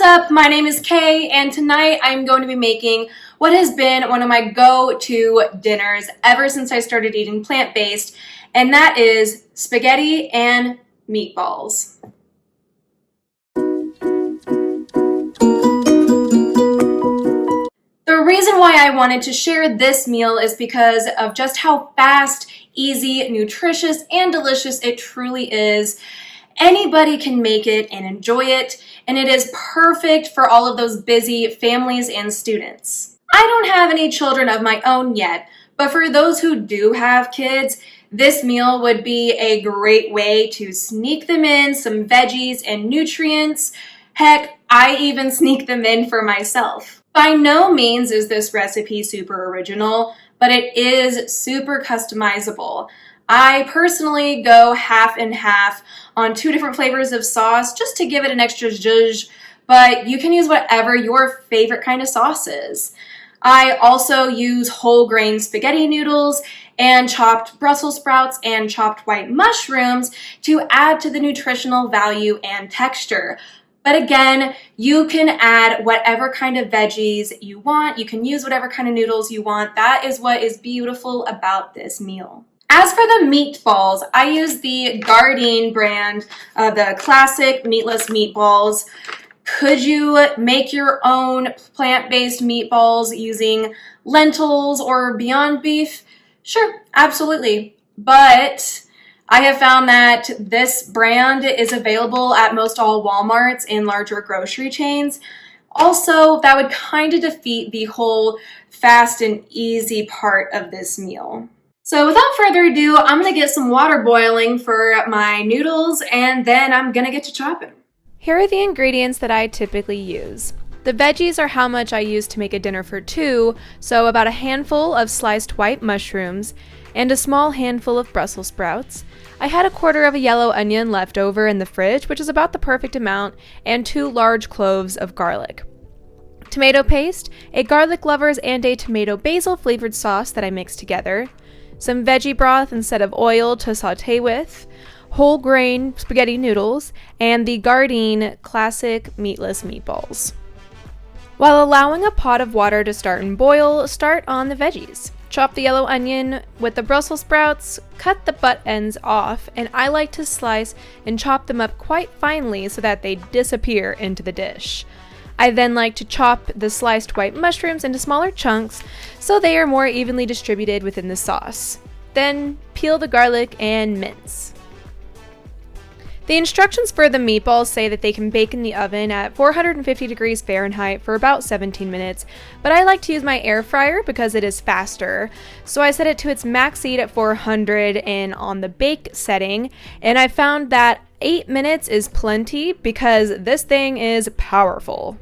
up? My name is Kay, and tonight I'm going to be making what has been one of my go-to dinners ever since I started eating plant-based, and that is spaghetti and meatballs. The reason why I wanted to share this meal is because of just how fast, easy, nutritious, and delicious it truly is. Anybody can make it and enjoy it, and it is perfect for all of those busy families and students. I don't have any children of my own yet, but for those who do have kids, this meal would be a great way to sneak them in some veggies and nutrients. Heck, I even sneak them in for myself. By no means is this recipe super original, but it is super customizable. I personally go half and half on 2 different flavors of sauce just to give it an extra zhuzh, but you can use whatever your favorite kind of sauce is. I also use whole grain spaghetti noodles and chopped Brussels sprouts and chopped white mushrooms to add to the nutritional value and texture. But again, you can add whatever kind of veggies you want. You can use whatever kind of noodles you want. That is what is beautiful about this meal. As for the meatballs, I use the Gardein brand, the classic meatless meatballs. Could you make your own plant-based meatballs using lentils or Beyond Beef? Sure, absolutely. But I have found that this brand is available at most all Walmarts and larger grocery chains. Also, that would kind of defeat the whole fast and easy part of this meal. So without further ado, I'm going to get some water boiling for my noodles, and then I'm going to get to chopping. Here are the ingredients that I typically use. The veggies are how much I use to make a dinner for 2, so about a handful of sliced white mushrooms and a small handful of Brussels sprouts. I had a quarter of a yellow onion left over in the fridge, which is about the perfect amount, and 2 large cloves of garlic. Tomato paste, a garlic lovers and a tomato basil flavored sauce that I mixed together. Some veggie broth instead of oil to saute with, whole grain spaghetti noodles, and the Gardein classic meatless meatballs. While allowing a pot of water to start and boil, start on the veggies. Chop the yellow onion with the Brussels sprouts, cut the butt ends off, and I like to slice and chop them up quite finely so that they disappear into the dish. I then like to chop the sliced white mushrooms into smaller chunks so they are more evenly distributed within the sauce. Then peel the garlic and mince. The instructions for the meatballs say that they can bake in the oven at 450 degrees Fahrenheit for about 17 minutes, but I like to use my air fryer because it is faster. So I set it to its max heat at 400 and on the bake setting, and I found that 8 minutes is plenty because this thing is powerful.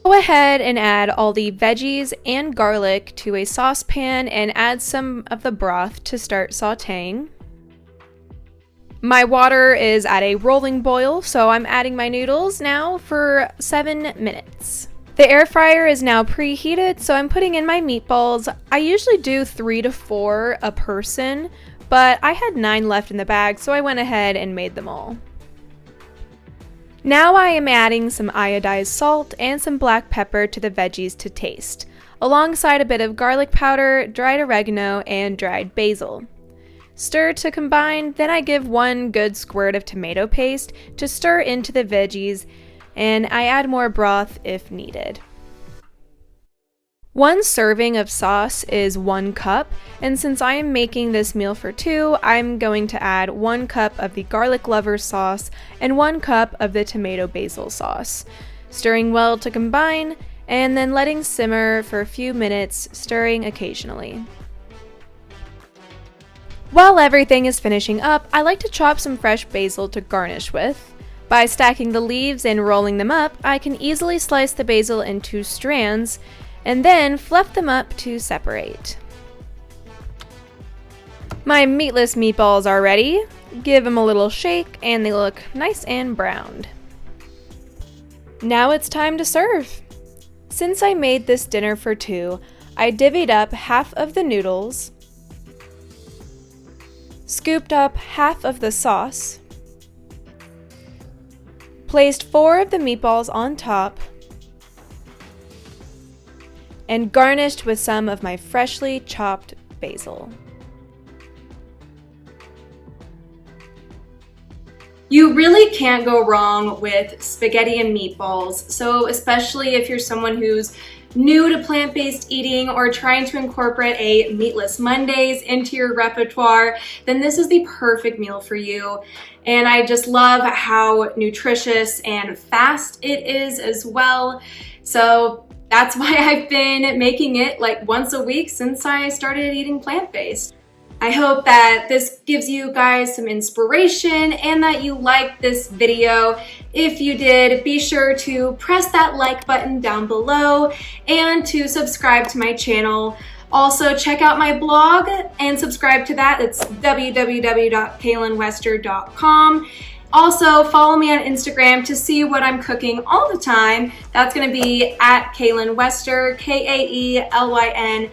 Go ahead and add all the veggies and garlic to a saucepan and add some of the broth to start sauteing. My water is at a rolling boil, so I'm adding my noodles now for 7 minutes. The air fryer is now preheated, so I'm putting in my meatballs. I usually do 3 to 4 a person, but I had 9 left in the bag, so I went ahead and made them all. Now I am adding some iodized salt and some black pepper to the veggies to taste, alongside a bit of garlic powder, dried oregano, and dried basil. Stir to combine, then I give 1 good squirt of tomato paste to stir into the veggies, and I add more broth if needed. 1 serving of sauce is 1 cup, and since I am making this meal for 2, I'm going to add 1 cup of the garlic lover sauce and 1 cup of the tomato basil sauce. Stirring well to combine, and then letting simmer for a few minutes, stirring occasionally. While everything is finishing up, I like to chop some fresh basil to garnish with. By stacking the leaves and rolling them up, I can easily slice the basil into strands, and then fluff them up to separate. My meatless meatballs are ready. Give them a little shake and they look nice and browned. Now it's time to serve. Since I made this dinner for 2, I divvied up half of the noodles, scooped up half of the sauce, Placed 4 of the meatballs on top and garnished with some of my freshly chopped basil. You really can't go wrong with spaghetti and meatballs, so especially if you're someone who's new to plant-based eating or trying to incorporate a meatless Mondays into your repertoire, then this is the perfect meal for you. And I just love how nutritious and fast it is as well. So that's why I've been making it like once a week since I started eating plant-based. I hope that this gives you guys some inspiration and that you liked this video. If you did, be sure to press that like button down below and to subscribe to my channel. Also, check out my blog and subscribe to that. It's www.kaylinwester.com. Also, follow me on Instagram to see what I'm cooking all the time. That's going to be at Kaylyn Wester, KaylynWester.